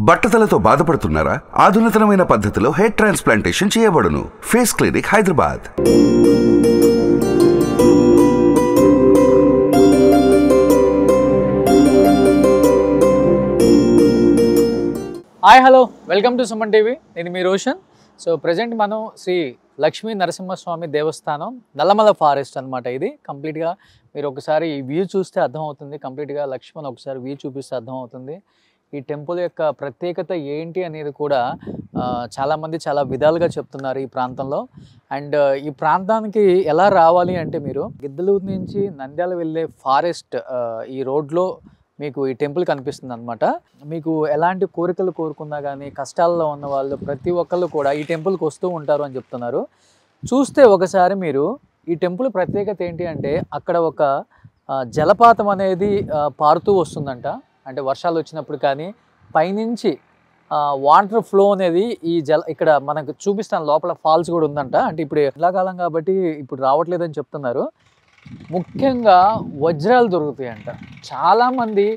బట్టతలతో బాధపడుతున్నారా? ఆధునితనమైన పద్ధతిలో hair transplantation చేయబడును. Face clinic, Hyderabad. Hi hello, welcome to Suman TV. నేను మీ రోషన్. సో ప్రజెంట్ మనం శ్రీ లక్ష్మీ నరసింహస్వామి దేవస్థానం నల్లమల ఫారెస్ట్ అనమాట. ఇది కంప్లీట్గా మీరు ఒకసారి ఈ వ్యూ చూస్తే అర్థమవుతుంది. కంప్లీట్గా లక్ష్మణ్ ఒకసారి వ్యూ చూపిస్తే అర్థమవుతుంది. ఈ టెంపుల్ యొక్క ప్రత్యేకత ఏంటి అనేది కూడా చాలామంది చాలా విధాలుగా చెప్తున్నారు ఈ ప్రాంతంలో. అండ్ ఈ ప్రాంతానికి ఎలా రావాలి అంటే, మీరు గిద్దలూరు నుంచి నంద్యాల వెళ్ళే ఫారెస్ట్ ఈ రోడ్లో మీకు ఈ టెంపుల్ కనిపిస్తుంది అనమాట. మీకు ఎలాంటి కోరికలు కోరుకున్నా కానీ, కష్టాల్లో ఉన్న వాళ్ళు ప్రతి ఒక్కళ్ళు కూడా ఈ టెంపుల్కి వస్తూ ఉంటారు అని చెప్తున్నారు. చూస్తే ఒకసారి మీరు ఈ టెంపుల్ ప్రత్యేకత ఏంటి అంటే, అక్కడ ఒక జలపాతం అనేది పారుతూ వస్తుందంట. అంటే వర్షాలు వచ్చినప్పుడు కానీ పైనుంచి వాటర్ ఫ్లో అనేది ఇక్కడ మనకు చూపిస్తాను. లోపల ఫాల్స్ కూడా ఉందంట. అంటే ఇప్పుడు ఎండాకాలం కాబట్టి ఇప్పుడు రావట్లేదని చెప్తున్నారు. ముఖ్యంగా వజ్రాలు దొరుకుతాయంట. చాలామంది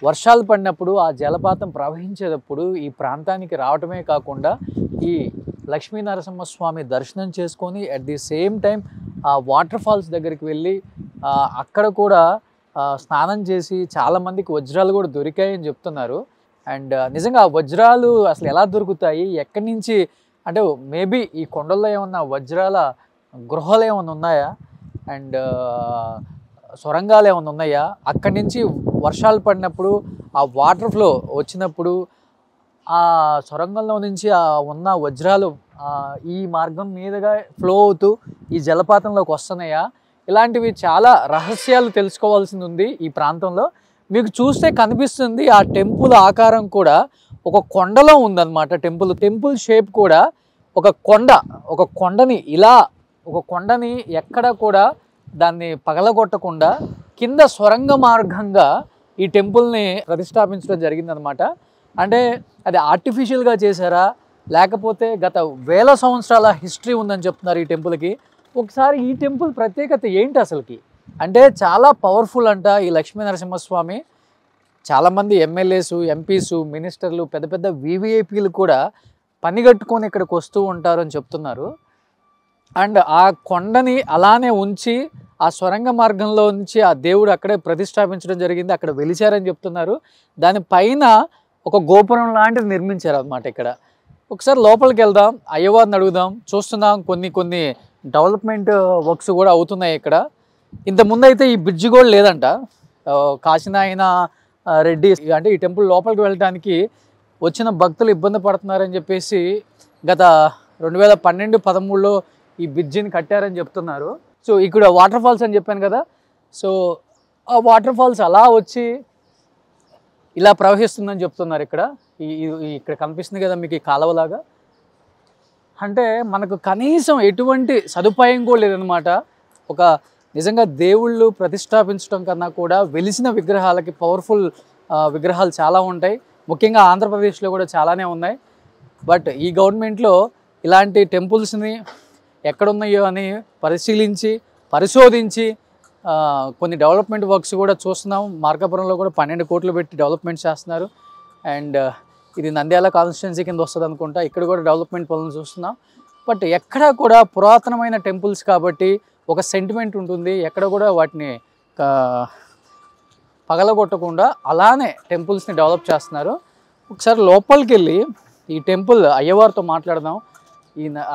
వర్షాలు పడినప్పుడు ఆ జలపాతం ప్రవహించేటప్పుడు ఈ ప్రాంతానికి రావటమే కాకుండా ఈ లక్ష్మీ నరసింహస్వామి దర్శనం చేసుకొని అట్ ది సేమ్ టైం ఆ వాటర్ ఫాల్స్ దగ్గరికి వెళ్ళి అక్కడ కూడా స్నానం చేసి చాలామందికి వజ్రాలు కూడా దొరికాయని చెప్తున్నారు. అండ్ నిజంగా ఆ వజ్రాలు అసలు ఎలా దొరుకుతాయి, ఎక్కడి నుంచి, అంటే మేబీ ఈ కొండల్లో ఏమన్నా వజ్రాల గృహాలు ఏమైనా ఉన్నాయా, అండ్ సొరంగాలు ఏమైనా ఉన్నాయా, అక్కడి నుంచి వర్షాలు పడినప్పుడు ఆ వాటర్ ఫ్లో వచ్చినప్పుడు ఆ సొరంగంలో నుంచి ఉన్న వజ్రాలు ఈ మార్గం మీదుగా ఫ్లో అవుతూ ఈ జలపాతంలోకి వస్తున్నాయా, ఇలాంటివి చాలా రహస్యాలు తెలుసుకోవాల్సింది ఉంది ఈ ప్రాంతంలో. మీకు చూస్తే కనిపిస్తుంది ఆ టెంపుల్ ఆకారం కూడా ఒక కొండలో ఉందన్నమాట. టెంపుల్ షేప్ కూడా ఒక కొండని ఇలా ఒక కొండని ఎక్కడ కూడా దాన్ని పగలగొట్టకుండా కింద సొరంగ మార్గంగా ఈ టెంపుల్ని ప్రతిష్టాపించడం జరిగిందనమాట. అంటే అది ఆర్టిఫిషియల్గా చేశారా, లేకపోతే గత వేల సంవత్సరాల హిస్టరీ ఉందని చెప్తున్నారు ఈ టెంపుల్కి. ఒకసారి ఈ టెంపుల్ ప్రత్యేకత ఏంటి అసలుకి అంటే, చాలా పవర్ఫుల్ అంట ఈ లక్ష్మీ నరసింహస్వామి. చాలామంది ఎమ్మెల్యేసు, ఎంపీసు, మినిస్టర్లు, పెద్ద పెద్ద వివిఐపీలు కూడా పనిగట్టుకొని ఇక్కడికి వస్తూ ఉంటారు అని చెప్తున్నారు. అండ్ ఆ కొండని అలానే ఉంచి ఆ సొరంగ మార్గంలో నుంచి ఆ దేవుడు అక్కడే ప్రతిష్టాపించడం జరిగింది. అక్కడ వెలిచారని చెప్తున్నారు. దానిపైన ఒక గోపురం లాంటిది నిర్మించారు అన్నమాట. ఇక్కడ ఒకసారి లోపలికి వెళ్దాం, అయ్యవారిని అడుగుదాం. చూస్తున్నాం కొన్ని డెవలప్మెంట్ వర్క్స్ కూడా అవుతున్నాయి ఇక్కడ. ఇంతకుముందు అయితే ఈ బ్రిడ్జి కూడా లేదంట. కాశీనాయన రెడ్డి అంటే ఈ టెంపుల్ లోపలికి వెళ్ళడానికి వచ్చిన భక్తులు ఇబ్బంది పడుతున్నారని చెప్పేసి గత 2012-13లో ఈ బ్రిడ్జిని కట్టారని చెప్తున్నారు. సో ఇక్కడ వాటర్ ఫాల్స్ అని చెప్పాను కదా. సో ఆ వాటర్ ఫాల్స్ అలా వచ్చి ఇలా ప్రవహిస్తుందని చెప్తున్నారు. ఇక్కడ కనిపిస్తుంది కదా మీకు ఈ కాలువలాగా. అంటే మనకు కనీసం ఎటువంటి సదుపాయం కూడా లేదనమాట. ఒక నిజంగా దేవుళ్ళు ప్రతిష్టాపించడం కన్నా కూడా వెలిసిన విగ్రహాలకి పవర్ఫుల్ విగ్రహాలు చాలా ఉంటాయి. ముఖ్యంగా ఆంధ్రప్రదేశ్లో కూడా చాలానే ఉన్నాయి. బట్ ఈ గవర్నమెంట్లో ఇలాంటి టెంపుల్స్ని ఎక్కడున్నాయో అని పరిశోధించి కొన్ని డెవలప్మెంట్ వర్క్స్ కూడా చూస్తున్నాం. మార్కాపురంలో కూడా 12 కోట్లు పెట్టి డెవలప్మెంట్ చేస్తున్నారు. అండ్ ఇది నంద్యాల కాన్స్టిట్యున్సీ కింద వస్తుంది అనుకుంటా. ఇక్కడ కూడా డెవలప్మెంట్ పనులు చూస్తున్నాం. బట్ ఎక్కడ కూడా పురాతనమైన టెంపుల్స్ కాబట్టి ఒక సెంటిమెంట్ ఉంటుంది. ఎక్కడ కూడా వాటిని పగలగొట్టకుండా అలానే టెంపుల్స్ని డెవలప్ చేస్తున్నారు. ఒకసారి లోపలికి వెళ్ళి ఈ టెంపుల్ అయ్యవారితో మాట్లాడదాం.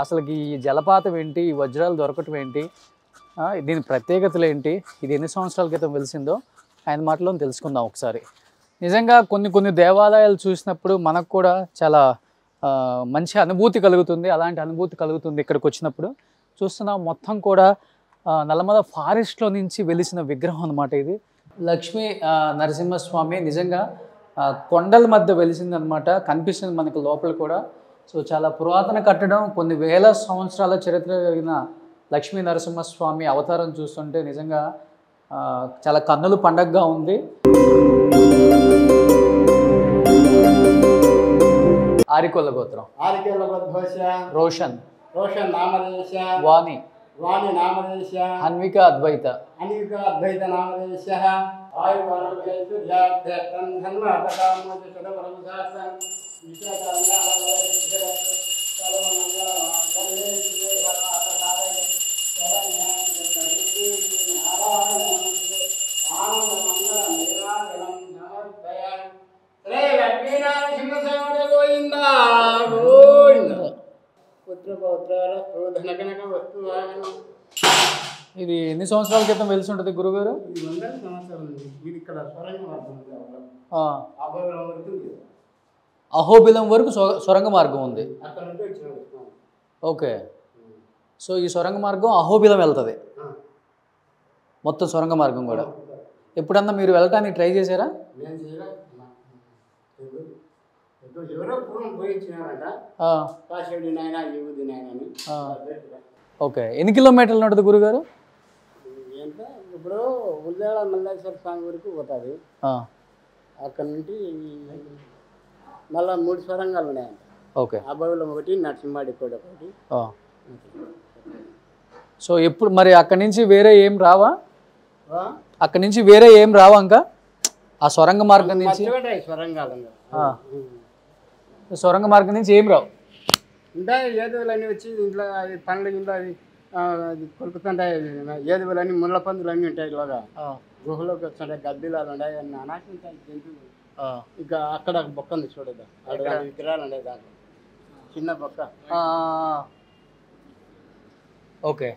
అసలుకి ఈ జలపాతం ఏంటి, ఈ వజ్రాలు దొరకటం ఏంటి, దీని ప్రత్యేకతలు ఏంటి, ఇది ఎన్ని సంవత్సరాల క్రితం వెలిసిందో ఆయన మాటలో తెలుసుకుందాం ఒకసారి. నిజంగా కొన్ని దేవాలయాలు చూసినప్పుడు మనకు కూడా చాలా మంచి అనుభూతి కలుగుతుంది. అలాంటి అనుభూతి కలుగుతుంది ఇక్కడికి వచ్చినప్పుడు. చూస్తున్నాం మొత్తం కూడా నల్లమల ఫారెస్ట్లో నుంచి వెలిసిన విగ్రహం అనమాట. ఇది లక్ష్మీ నరసింహస్వామి నిజంగా కొండల మధ్య వెలిసిందనమాట. కనిపిస్తుంది మనకు లోపల కూడా. సో చాలా పురాతన కట్టడం, కొన్ని వేల సంవత్సరాల చరిత్ర కలిగిన లక్ష్మీ నరసింహస్వామి అవతారం చూస్తుంటే నిజంగా చాలా కన్నుల పండగగా ఉంది. ఆరికొల్ల గోత్రం, రోషన్, వాణి, అన్విక అద్వైత, ఇది ఎన్ని సంవత్సరాల క్రితం వెలిసి ఉంటుంది గురుగారు? అహోబిలం వరకు సొరంగ మార్గం ఉంది. ఓకే. సో ఈ సొరంగ మార్గం అహోబిలం వెళ్తుంది మొత్తం సొరంగ మార్గం కూడా. ఎప్పుడన్నా మీరు వెళ్ళటానికి ట్రై చేశారా? ఓకే. ఎన్ని కిలోమీటర్లు ఉంటుంది గురుగారు? ఇప్పుడు ఉల్లేళ మల్లేశ్వర స్వామి వరకు పోతుంది. అక్కడ నుండి మళ్ళా 3 సొరంగాలు ఉన్నాయంట. ఓకే. అభయలం ఒకటి, నరసింహాడి కూడా ఒకటి. సో ఎప్పుడు మరి అక్కడి నుంచి వేరే ఏం రావా? అక్కడి నుంచి వేరే ఏం రావా ఇంకా ఆ సొరంగ మార్గం నుంచి? సొరంగ మార్గం నుంచి ఏం రావు ఇంకా ఏదువులన్నీ వచ్చి ఇంట్లో పండ్ల ఇంట్లో అది కొలుకుతుంటాయి. ఏదువులన్నీ ముళ్ళ పందులు అన్నీ ఉంటాయి. ఇలాగా గుహలోకి వస్తుంటాయి, గబ్బిలాలు ఉన్నాయి, అన్నీ అనాటి ఉంటాయి జంతువులు. ఇక అక్కడ బొక్క ఉంది చూడదా, విగ్రహాలు ఉండే దాంట్లో చిన్న బొక్క. ఓకే.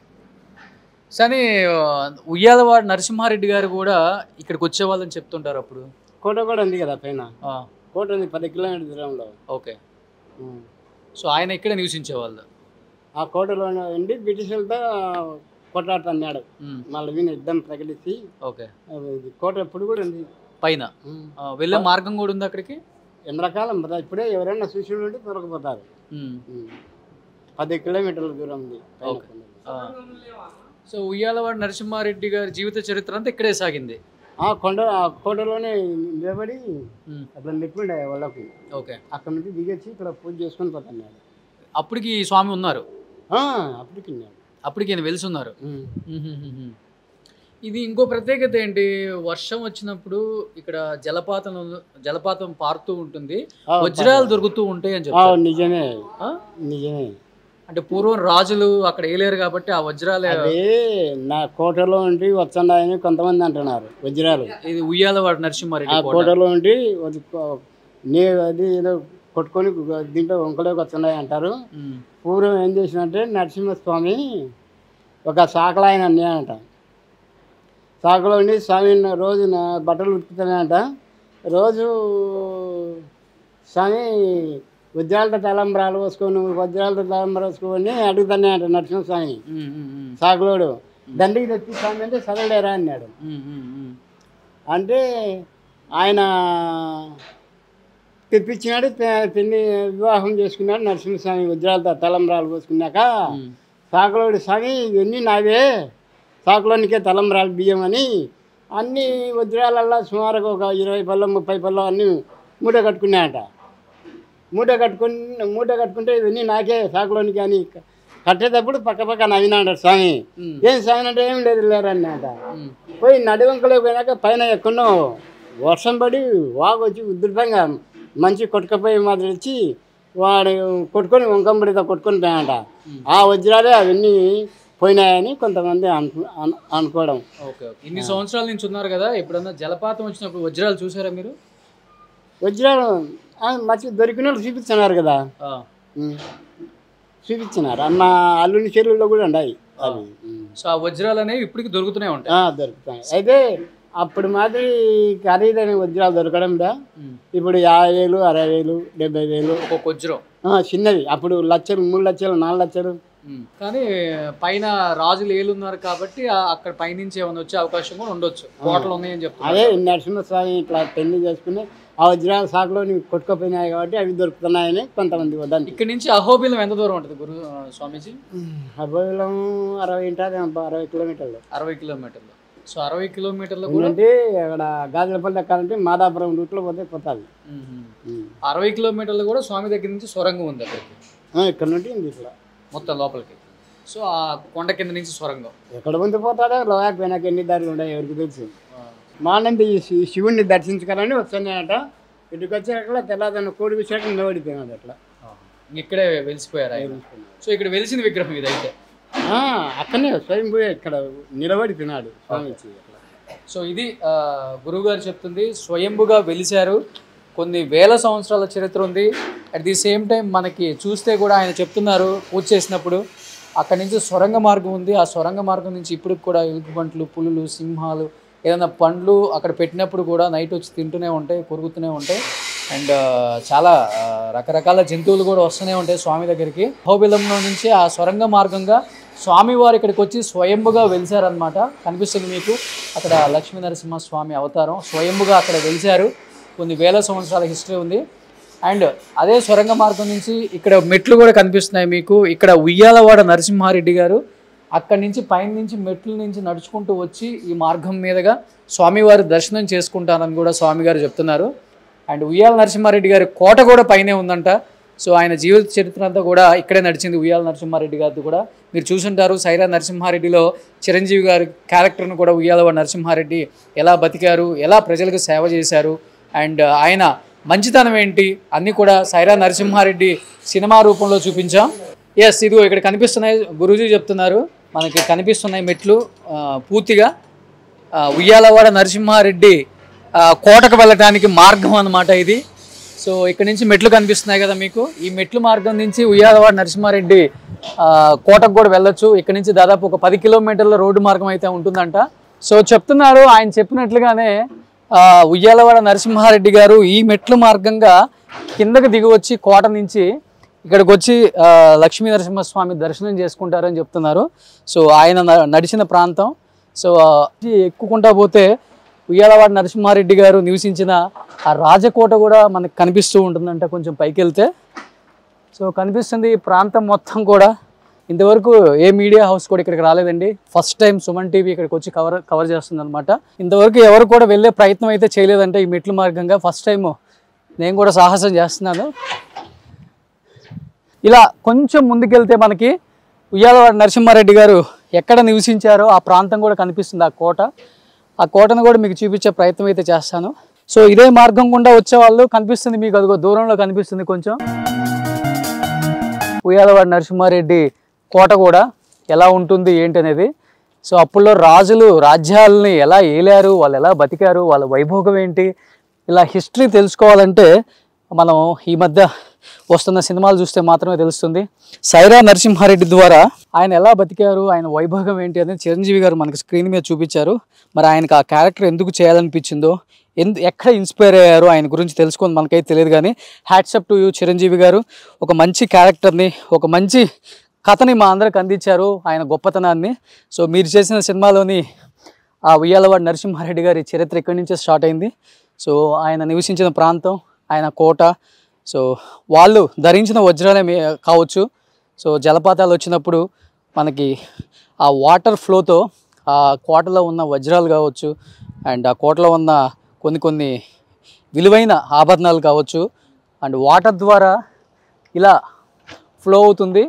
సరే, ఉయ్యాలవాడ నరసింహారెడ్డి గారు కూడా ఇక్కడికి వచ్చేవాళ్ళని చెప్తుంటారు. అప్పుడు కోట కూడా ఉంది కదా పైన, కోట ఉంది 10 కిలోమీటర్ దూరంలో. ఓకే. సో ఆయన ఇక్కడ నివసించేవాళ్ళు. ఆ కోటలో ఉండి బ్రిటిషర్లతో కొట్లాడుతున్నాడు. మళ్ళీ వీణ యుద్ధం ప్రకటించి. ఓకే. కోట ఎప్పుడు కూడా ఉంది పైన. వెళ్ళే మార్గం కూడా ఉంది అక్కడికి. ఎండాకాలం ఇప్పుడే ఎవరైనా చూసి ఉంటే దొరకపోతారు. 10 కిలోమీటర్ల దూరం ఉంది. సో ఉయ్యాలవాడ నరసింహారెడ్డి గారి జీవిత చరిత్ర అంతా ఇక్కడే సాగింది. ఆ కోటలోనే నిలబడి అట్లా నిప్పుండే వాళ్ళకు. ఓకే. అక్కడ నుంచి దిగొచ్చి ఇక్కడ పూజ చేసుకొని పోతున్నాడు. అప్పటికి స్వామి ఉన్నారు? అప్పటికి వెలిసి ఉన్నారు. ఇది ఇంకో ప్రత్యేకత ఏంటి, వర్షం వచ్చినప్పుడు ఇక్కడ జలపాతం పారుతూ ఉంటుంది, వజ్రాలు దొరుకుతూ ఉంటాయి అని చెప్పారు. నిజమే నిజమే. అంటే పూర్వం రాజులు అక్కడ వేయలేరు కాబట్టి ఆ వజ్రాలు నా కోటలో ఉండి వచ్చాయని కొంతమంది అంటున్నారు. వజ్రాలు ఇది ఉయ్యాలవాడ నరసింహారెడ్డి కోటలో ఉండి అది ఏదో కొట్టుకొని దీంట్లో వంకలోకి వచ్చాయి అంటారు. పూర్వం ఏం చేసినట్టే నరసింహస్వామి ఒక సాకలో ఆయన అన్నాయంట. సాకలో ఉండి స్వామి రోజు బట్టలు ఉతుకుతున్నాయంట. రోజు స్వామి వజ్రాలతో తలంబరాలు పోసుకొని అడుగుతున్నాయంట నరసింహస్వామి. సాకులోడు దండికి తెచ్చి స్వామి అంటే చదవలేరా అన్నాడు. అంటే ఆయన తెప్పించినాడు. పెళ్లి వివాహం చేసుకున్నాడు నరసింహస్వామి. వజ్రాలతో తలంబరాలు పోసుకున్నాక సాకులోడు స్వామి ఇవన్నీ నావే, సాకులోనికే తలంబరాలు బియ్యం అని అన్ని వజ్రాలల్లో సుమారుగా ఒక 20 పళ్ళం 30 పళ్ళం అన్నీ మూట కట్టుకున్నాయంట. మూట కట్టుకుంటే ఇవన్నీ నాకే సాకులోనికి అని కట్టేటప్పుడు పక్క నవ్వినాడు స్వామి. ఏం స్వామి అంటే ఏం లేదు లేరన్నట. పోయి నడివంకలోకి పోయినాక పైన ఎక్కడో వర్షం పడి వాగు వచ్చి ఉధృతంగా మంచి కొట్టుకపోయి మాదిరి వచ్చి వాడు కొట్టుకొని వంకంబడితో కొట్టుకొని పోయాట. ఆ వజ్రాలే అవన్నీ పోయినాయని కొంతమంది అనుకోవడం. ఇన్ని సంవత్సరాల నుంచి ఉన్నారు కదా, ఎప్పుడన్నా జలపాతం వచ్చినప్పుడు వజ్రాలు చూసారా మీరు? వజ్రాలు మంచి దొరికిన వాళ్ళు చూపిస్తున్నారు కదా, చూపించినారు. అన్న అల్లుని చెరువుల్లో కూడా ఉన్నాయి అవి. సో ఆ వజ్రాలు అనేవి ఇప్పటికి దొరుకుతూనే ఉంటాయి. దొరుకుతాయి. అయితే అప్పుడు మాదిరి ఖరీదైన వజ్రాలు దొరకడంలో ఇప్పుడు 50,000 60,000 70,000 ఒక వజ్రం చిన్నవి. అప్పుడు లక్షలు 3 లక్షలు 4 లక్షలు. కానీ పైన రాజులు ఏలున్నారు కాబట్టి అక్కడ పైనుంచి ఏమైనా వచ్చే అవకాశం కూడా ఉండొచ్చు. కోటలు ఉన్నాయని చెప్తారు. అదే నరసింహస్వామి ఇట్లా పెళ్లి చేసుకుని ఆ వజ్రాల సాకులో కొట్టుకుపోయినాయి కాబట్టి అవి దొరుకుతున్నాయని కొంతమంది వద్దండి. ఇక్కడ నుంచి అహోబిలం ఎంత దూరం ఉంటుంది గురు స్వామీజీ? అహోబిలం 60 కిలోమీటర్లు. 60 కిలోమీటర్లు. సో 60 కిలోమీటర్లు అంటే అక్కడ గాజులపల్లి ఎక్కాలంటే మాదాపురం రూట్లో పోతే పోతుంది. 60 కిలోమీటర్లు కూడా స్వామి దగ్గర నుంచి సొరంగం ఉంది అక్కడికి. ఇక్కడ నుండి ఇట్లా మొత్తం లోపలికి. సో ఆ కొండ కింద నుంచి సొరంగం ఎక్కడ ముందు పోతాడో లోయాకి పోయినాక ఎన్ని దారులు ఉన్నాయి ఎవరికి తెలుసు. మార్నింగ్ ఈ శివుణ్ణి దర్శించుకోవాలని వస్తున్నాయట. ఇటుకు వచ్చాక తెల్లదన్న కోడి విషయాక నిలబడిపోయినాడు. అట్లా ఇక్కడే వెలిసిపోయారు ఆయన. సో ఇక్కడ వెలిసిన విగ్రహం ఇది అయితే అక్కడనే స్వయంభూ ఇక్కడ నిలబడిపోయినాడు స్వామి. సో ఇది గురువుగారు చెప్తుంది, స్వయంభుగా వెలిశారు. కొన్ని వేల సంవత్సరాల చరిత్ర ఉంది. అట్ ది సేమ్ టైం మనకి చూస్తే కూడా ఆయన చెప్తున్నారు పూజ చేసినప్పుడు అక్కడి నుంచి సొరంగ మార్గం ఉంది. ఆ సొరంగ మార్గం నుంచి ఇప్పటికి కూడా ఎలుగుబంట్లు, పులులు, సింహాలు ఏదైనా పండ్లు అక్కడ పెట్టినప్పుడు కూడా నైట్ వచ్చి తింటూనే ఉంటాయి, కొరుకుతూనే ఉంటాయి. అండ్ చాలా రకరకాల జంతువులు కూడా వస్తూనే ఉంటాయి స్వామి దగ్గరికి. అహోబిలంలో నుంచి ఆ సొరంగ మార్గంగా స్వామివారు ఇక్కడికి వచ్చి స్వయంభుగా వెలిశారనమాట. కనిపిస్తుంది మీకు అక్కడ లక్ష్మీ నరసింహస్వామి అవతారం స్వయంభుగా అక్కడ వెలిశారు. కొన్ని వేల సంవత్సరాల హిస్టరీ ఉంది. అండ్ అదే సొరంగ మార్గం నుంచి ఇక్కడ మెట్లు కూడా కనిపిస్తున్నాయి మీకు. ఇక్కడ ఉయ్యాలవాడ నరసింహారెడ్డి గారు అక్కడి నుంచి పైన నుంచి మెట్ల నుంచి నడుచుకుంటూ వచ్చి ఈ మార్గం మీదుగా స్వామివారి దర్శనం చేసుకుంటానని కూడా స్వామి గారు చెప్తున్నారు. అండ్ ఉయ్యాల నరసింహారెడ్డి గారి కోట కూడా పైనే ఉందంట. సో ఆయన జీవిత చరిత్ర అంతా కూడా ఇక్కడే నడిచింది. ఉయ్యాల నరసింహారెడ్డి గారిది కూడా మీరు చూసుంటారు. సైరా నరసింహారెడ్డిలో చిరంజీవి గారి క్యారెక్టర్ను కూడా ఉయ్యాలవాడ నరసింహారెడ్డి ఎలా బతికారు, ఎలా ప్రజలకు సేవ చేశారు, అండ్ ఆయన మంచితనం ఏంటి అన్నీ కూడా సైరా నరసింహారెడ్డి సినిమా రూపంలో చూపించాం. ఎస్, ఇదిగో ఇక్కడ కనిపిస్తున్నాయి. గురూజీ చెప్తున్నారు మనకి కనిపిస్తున్నాయి మెట్లు. పూర్తిగా ఉయ్యాలవాడ నరసింహారెడ్డి కోటకు వెళ్ళటానికి మార్గం అన్నమాట ఇది. సో ఇక్కడ నుంచి మెట్లు కనిపిస్తున్నాయి కదా మీకు. ఈ మెట్లు మార్గం నుంచి ఉయ్యాలవాడ నరసింహారెడ్డి కోటకు కూడా వెళ్ళొచ్చు. ఇక్కడ నుంచి దాదాపు ఒక 10 కిలోమీటర్ల రోడ్డు మార్గం అయితే ఉంటుందంట. సో చెప్తున్నారు ఆయన చెప్పినట్లుగానే ఉయ్యాలవాడ నరసింహారెడ్డి గారు ఈ మెట్ల మార్గంగా కిందకు దిగి వచ్చి కోట నుంచి ఇక్కడికి వచ్చి లక్ష్మీ నరసింహస్వామి దర్శనం చేసుకుంటారని చెప్తున్నారు. సో ఆయన నడిచిన ప్రాంతం. సో ఎక్కుకుంటా పోతే ఉయ్యాలవాడ నరసింహారెడ్డి గారు నివసించిన ఆ రాజకోట కూడా మనకు కనిపిస్తూ ఉంటుందంట కొంచెం పైకి వెళ్తే. సో కనిపిస్తుంది ఈ ప్రాంతం మొత్తం కూడా. ఇంతవరకు ఏ మీడియా హౌస్ కూడా ఇక్కడికి రాలేదండి. ఫస్ట్ టైం సుమన్ టీవీ ఇక్కడికి వచ్చి కవర్ చేస్తుంది అనమాట. ఇంతవరకు ఎవరు కూడా వెళ్ళే ప్రయత్నం అయితే చేయలేదంటే ఈ మెట్ల మార్గంగా. ఫస్ట్ టైం నేను కూడా సాహసం చేస్తున్నాను. ఇలా కొంచెం ముందుకెళ్తే మనకి ఉయ్యాలవాడ నరసింహారెడ్డి గారు ఎక్కడ నివసించారో ఆ ప్రాంతం కూడా కనిపిస్తుంది. ఆ కోటను కూడా మీకు చూపించే ప్రయత్నం అయితే చేస్తాను. సో ఇదే మార్గం గుండా వచ్చేవాళ్ళు కనిపిస్తుంది మీకు, అదిగో దూరంలో కనిపిస్తుంది కొంచెం ఉయ్యాలవాడ నరసింహారెడ్డి కోట కూడా ఎలా ఉంటుంది ఏంటి అనేది. సో అప్పుల్లో రాజులు రాజ్యాలని ఎలా ఏలారు, వాళ్ళు ఎలా బతికారు, వాళ్ళ వైభోగం ఏంటి, ఇలా హిస్టరీ తెలుసుకోవాలంటే మనం ఈ మధ్య వస్తున్న సినిమాలు చూస్తే మాత్రమే తెలుస్తుంది. సైరా నరసింహారెడ్డి ద్వారా ఆయన ఎలా బతికారు, ఆయన వైభోగం ఏంటి అనేది చిరంజీవి గారు మనకి స్క్రీన్ మీద చూపించారు. మరి ఆయనకు ఆ క్యారెక్టర్ ఎందుకు చేయాలనిపించిందో, ఎక్కడ ఇన్స్పైర్ అయ్యారో ఆయన గురించి తెలుసుకొని మనకైతే తెలియదు. కానీ హ్యాట్సప్ టు యూ చిరంజీవి గారు. ఒక మంచి క్యారెక్టర్ని, ఒక మంచి కథని మా అందరికి అందించారు, ఆయన గొప్పతనాన్ని. సో మీరు చేసిన సినిమాలోని ఆ ఉయ్యాలవాడ నరసింహారెడ్డి గారి చరిత్ర ఇక్కడి నుంచే స్టార్ట్ అయింది. సో ఆయన నివసించిన ప్రాంతం, ఆయన కోట, సో వాళ్ళు ధరించిన వజ్రాలే కావచ్చు. సో జలపాతాలు వచ్చినప్పుడు మనకి ఆ వాటర్ ఫ్లోతో ఆ కోటలో ఉన్న వజ్రాలు కావచ్చు, అండ్ ఆ కోటలో ఉన్న కొన్ని విలువైన ఆభరణాలు కావచ్చు, అండ్ వాటర్ ద్వారా ఇలా ఫ్లో అవుతుంది.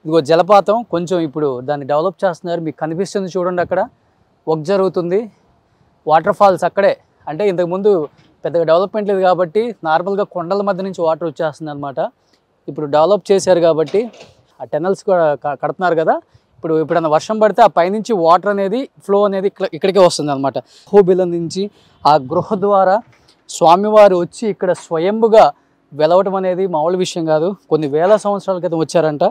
ఇదిగో జలపాతం కొంచెం ఇప్పుడు దాన్ని డెవలప్ చేస్తున్నారు. మీకు కనిపిస్తుంది చూడండి, అక్కడ వర్క్ జరుగుతుంది. వాటర్ ఫాల్స్ అక్కడే, అంటే ఇంతకుముందు పెద్దగా డెవలప్మెంట్ లేదు కాబట్టి నార్మల్గా కొండల మధ్య నుంచి వాటర్ వచ్చేస్తుంది అనమాట. ఇప్పుడు డెవలప్ చేశారు కాబట్టి ఆ టెనల్స్ కూడా కడుతున్నారు కదా. ఇప్పుడు ఎప్పుడైనా వర్షం పడితే ఆ పైనుంచి వాటర్ అనేది ఫ్లో అనేది ఇక్కడికే వస్తుంది అనమాట. అహోబిలం నుంచి ఆ గృహ ద్వారా స్వామివారు వచ్చి ఇక్కడ స్వయంభుగా వెలవటం అనేది మామూలు విషయం కాదు. కొన్ని వేల సంవత్సరాల క్రితం వచ్చారంట.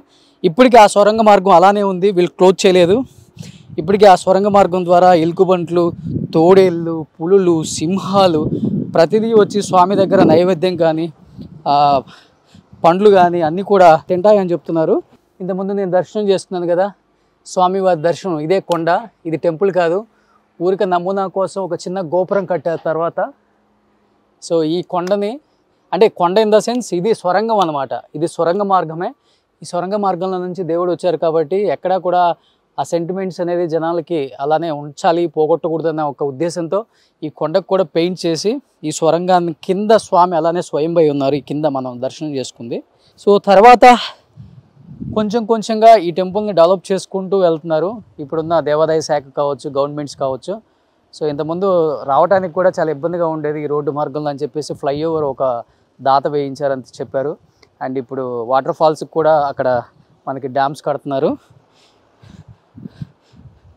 ఇప్పటికీ ఆ సొరంగ మార్గం అలానే ఉంది, వీళ్ళు క్లోజ్ చేయలేదు. ఇప్పటికీ ఆ సొరంగ మార్గం ద్వారా ఎలుగుబంట్లు, తోడేళ్ళు, పులులు, సింహాలు ప్రతిదీ వచ్చి స్వామి దగ్గర నైవేద్యం కానీ పండ్లు కానీ అన్నీ కూడా తింటాయని చెప్తున్నారు. ఇంతకుముందు నేను దర్శనం చేస్తున్నాను కదా, స్వామివారి దర్శనం. ఇదే కొండ, ఇది టెంపుల్ కాదు, ఊరిక నమూనా కోసం ఒక చిన్న గోపురం కట్టారు తర్వాత. సో ఈ కొండని, అంటే కొండ ఇన్ ద సెన్స్ ఇది సొరంగం అనమాట, ఇది సొరంగ మార్గమే. ఈ సొరంగ మార్గంలో నుంచి దేవుడు వచ్చారు కాబట్టి ఎక్కడా కూడా ఆ సెంటిమెంట్స్ అనేది జనాలకి అలానే ఉంచాలి, పోగొట్టకూడదన్న ఒక ఉద్దేశంతో ఈ కొండకు కూడా పెయింట్ చేసి ఈ సొరంగాన్ని కింద స్వామి అలానే స్వయంభై ఉన్నారు. ఈ కింద మనం దర్శనం చేసుకుంది. సో తర్వాత కొంచెంగా ఈ టెంపుల్ని డెవలప్ చేసుకుంటూ వెళ్తున్నారు. ఇప్పుడున్న దేవాదాయ శాఖ కావచ్చు, గవర్నమెంట్స్ కావచ్చు. సో ఇంతకుముందు రావడానికి కూడా చాలా ఇబ్బందిగా ఉండేది ఈ రోడ్డు మార్గంలో అని చెప్పేసి ఫ్లైఓవర్ ఒక దాత వేయించారని చెప్పారు. అండ్ ఇప్పుడు వాటర్ ఫాల్స్కి కూడా అక్కడ మనకి డ్యామ్స్ కడుతున్నారు.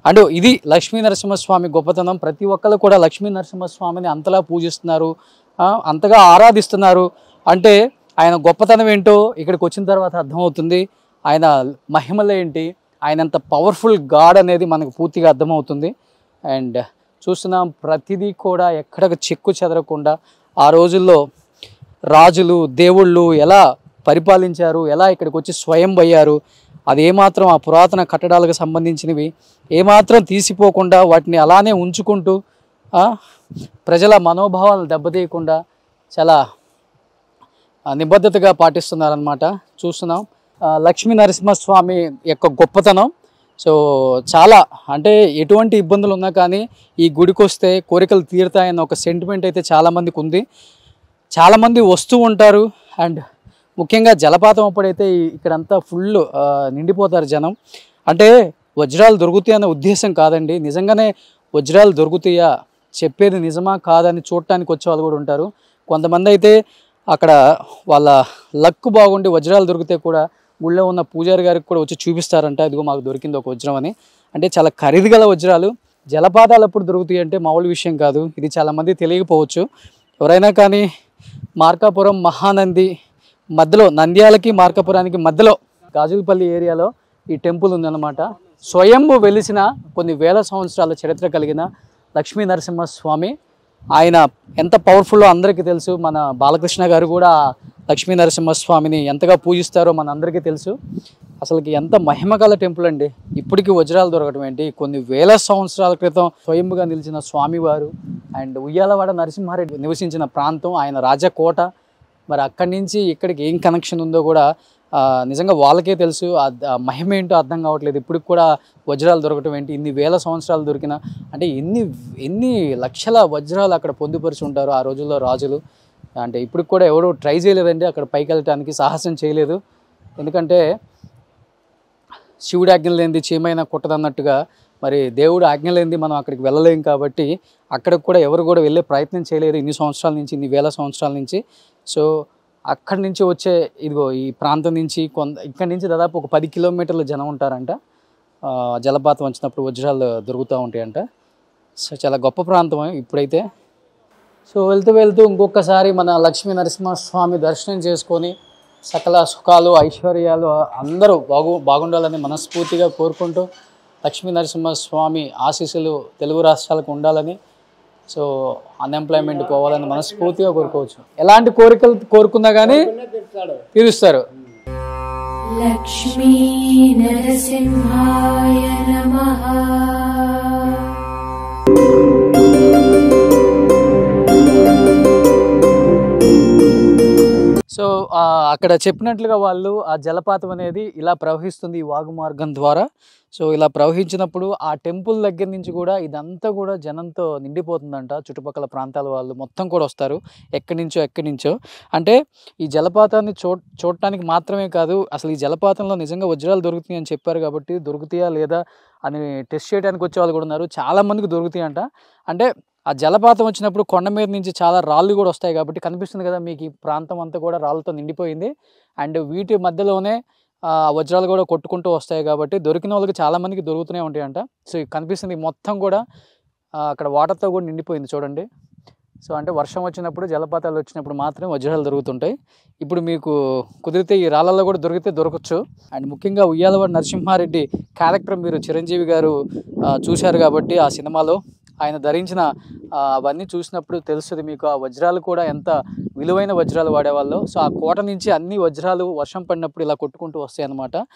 అండ్ ఇది లక్ష్మీ నరసింహస్వామి గొప్పతనం. ప్రతి ఒక్కరు కూడా లక్ష్మీ నరసింహస్వామిని అంతలా పూజిస్తున్నారు, అంతగా ఆరాధిస్తున్నారు అంటే ఆయన గొప్పతనం ఏంటో ఇక్కడికి వచ్చిన తర్వాత అర్థమవుతుంది. ఆయన మహిమలు ఏంటి, ఆయన అంత పవర్ఫుల్ గాడ్ అనేది మనకు పూర్తిగా అర్థమవుతుంది. అండ్ చూస్తున్నాం ప్రతిదీ కూడా ఎక్కడ చెక్కు చెదరకుండా ఆ రోజుల్లో రాజులు దేవుళ్ళు ఎలా పరిపాలించారు, ఎలా ఇక్కడికి వచ్చి స్వయం అయ్యారు, అది ఏమాత్రం ఆ పురాతన కట్టడాలకు సంబంధించినవి ఏమాత్రం తీసిపోకుండా వాటిని అలానే ఉంచుకుంటూ ప్రజల మనోభావాలను దెబ్బతీయకుండా చాలా నిబద్ధతగా పాటిస్తున్నారనమాట. చూస్తున్నాం లక్ష్మీ నరసింహస్వామి యొక్క గొప్పతనం. సో చాలా అంటే ఎటువంటి ఇబ్బందులు ఉన్నా కానీ ఈ గుడికి వస్తే కోరికలు తీరుతాయన్న ఒక సెంటిమెంట్ అయితే చాలామందికి ఉంది. చాలామంది వస్తూ ఉంటారు. అండ్ ముఖ్యంగా జలపాతం అప్పుడైతే ఇక్కడంతా ఫుల్ నిండిపోతారు జనం. అంటే వజ్రాలు దొరుకుతాయి అనే ఉద్దేశం కాదండి, నిజంగానే వజ్రాలు దొరుకుతాయా, చెప్పేది నిజమా కాదని చూడటానికి వచ్చే వాళ్ళు కూడా ఉంటారు. కొంతమంది అయితే అక్కడ వాళ్ళ లక్ బాగుండి వజ్రాలు దొరికితే కూడా ఊళ్ళో ఉన్న పూజారి గారికి కూడా వచ్చి చూపిస్తారంట, ఇదిగో మాకు దొరికింది ఒక వజ్రం అని. అంటే చాలా ఖరీదు గల వజ్రాలు. జలపాతాలు ఎప్పుడు దొరుకుతాయి అంటే మామూలు విషయం కాదు. ఇది చాలామంది తెలియకపోవచ్చు. ఎవరైనా కానీ మార్కాపురం మహానంది మధ్యలో, నంద్యాలకి మార్కాపురానికి మధ్యలో గాజులపల్లి ఏరియాలో ఈ టెంపుల్ ఉందన్నమాట. స్వయంభు వెలిసిన కొన్ని వేల సంవత్సరాల చరిత్ర కలిగిన లక్ష్మీ నరసింహస్వామి. ఆయన ఎంత పవర్ఫుల్లో అందరికీ తెలుసు. మన బాలకృష్ణ గారు కూడా లక్ష్మీ నరసింహస్వామిని ఎంతగా పూజిస్తారో మన అందరికీ తెలుసు. అసలుకి ఎంత మహిమగల టెంపుల్ అండి. ఇప్పటికీ వజ్రాలు దొరకడం ఏంటి, కొన్ని వేల సంవత్సరాల క్రితం స్వయంగా నిలిచిన స్వామివారు. అండ్ ఉయ్యాలవాడ నరసింహారెడ్డి నివసించిన ప్రాంతం ఆయన రాజకోట. మరి అక్కడి నుంచి ఇక్కడికి ఏం కనెక్షన్ ఉందో కూడా నిజంగా వాళ్ళకే తెలుసు. ఆ మహిమ ఏంటో అర్థం కావట్లేదు. ఇప్పటికి కూడా వజ్రాలు దొరకటం ఏంటి, ఇన్ని వేల సంవత్సరాలు దొరికిన అంటే ఎన్ని లక్షల వజ్రాలు అక్కడ పొందుపరిచి ఉంటారు ఆ రోజుల్లో రాజులు. అంటే ఇప్పటికి కూడా ఎవరు ట్రై చేయలేదండి అక్కడ పైకి వెళ్ళటానికి, సాహసం చేయలేదు. ఎందుకంటే శివుడి ఆజ్ఞ లేనిది చీమైనా కుట్టదన్నట్టుగా మరి దేవుడు ఆజ్ఞ లేనిది మనం అక్కడికి వెళ్ళలేం. కాబట్టి అక్కడికి కూడా ఎవరు కూడా వెళ్ళే ప్రయత్నం చేయలేదు ఇన్ని సంవత్సరాల నుంచి, ఇన్ని వేల సంవత్సరాల నుంచి. సో అక్కడి నుంచి వచ్చే ఇదిగో ఈ ప్రాంతం నుంచి ఇక్కడి నుంచి దాదాపు ఒక 10 కిలోమీటర్ల జనం ఉంటారంట. జలపాతం వచ్చినప్పుడు వజ్రాలు దొరుకుతూ ఉంటాయంట. సో చాలా గొప్ప ప్రాంతం ఇప్పుడైతే. సో వెళ్తూ వెళ్తూ ఇంకొకసారి మన లక్ష్మీ నరసింహస్వామి దర్శనం చేసుకొని సకల సుఖాలు ఐశ్వర్యాలు అందరూ బాగుండాలని మనస్ఫూర్తిగా కోరుకుంటూ లక్ష్మీ నరసింహస్వామి ఆశీస్సులు తెలుగు రాష్ట్రాలకు ఉండాలని, సో అన్ఎంప్లాయ్మెంట్ పోవాలని మనస్ఫూర్తిగా కోరుకోవచ్చు. ఎలాంటి కోరికలు కోరుకున్నా కానీ తీరుస్తారు. లక్ష్మీ నరసింహాయ నమః. సో అక్కడ చెప్పినట్లుగా వాళ్ళు ఆ జలపాతం అనేది ఇలా ప్రవహిస్తుంది ఈ వాగు మార్గం ద్వారా. సో ఇలా ప్రవహించినప్పుడు ఆ టెంపుల్ దగ్గర నుంచి కూడా ఇదంతా కూడా జనంతో నిండిపోతుందంట. చుట్టుపక్కల ప్రాంతాల వాళ్ళు మొత్తం కూడా వస్తారు, ఎక్కడి నుంచో. అంటే ఈ జలపాతాన్ని చూడటానికి మాత్రమే కాదు, అసలు ఈ జలపాతంలో నిజంగా వజ్రాలు దొరుకుతాయి అని చెప్పారు కాబట్టి దొరుకుతాయా లేదా అని టెస్ట్ చేయడానికి వచ్చే వాళ్ళు కూడా ఉన్నారు. చాలామందికి దొరుకుతాయి అంట. అంటే ఆ జలపాతం వచ్చినప్పుడు కొండ మీద నుంచి చాలా రాళ్ళు కూడా వస్తాయి కాబట్టి కనిపిస్తుంది కదా మీకు, ఈ ప్రాంతం అంతా కూడా రాళ్ళతో నిండిపోయింది. అండ్ వీటి మధ్యలోనే వజ్రాలు కూడా కొట్టుకుంటూ వస్తాయి కాబట్టి దొరికిన వాళ్ళకి చాలామందికి దొరుకుతూనే ఉంటాయంట. సో కనిపిస్తుంది మొత్తం కూడా అక్కడ వాటర్తో కూడా నిండిపోయింది చూడండి. సో అంటే వర్షం వచ్చినప్పుడు, జలపాతాలు వచ్చినప్పుడు మాత్రమే వజ్రాలు దొరుకుతుంటాయి. ఇప్పుడు మీకు కుదిరితే ఈ రాళ్ళల్లో కూడా దొరకచ్చు. అండ్ ముఖ్యంగా ఉయ్యాలవాడ నరసింహారెడ్డి క్యారెక్టర్ మీరు చిరంజీవి గారు చూశారు కాబట్టి ఆ సినిమాలో ఆయన ధరించిన అవన్నీ చూసినప్పుడు తెలుస్తుంది మీకు ఆ వజ్రాలు కూడా ఎంత విలువైన వజ్రాలు వాడేవాళ్ళు. సో ఆ కోట నుంచి అన్ని వజ్రాలు వర్షం పడినప్పుడు ఇలా కొట్టుకుంటూ వస్తాయి అన్నమాట.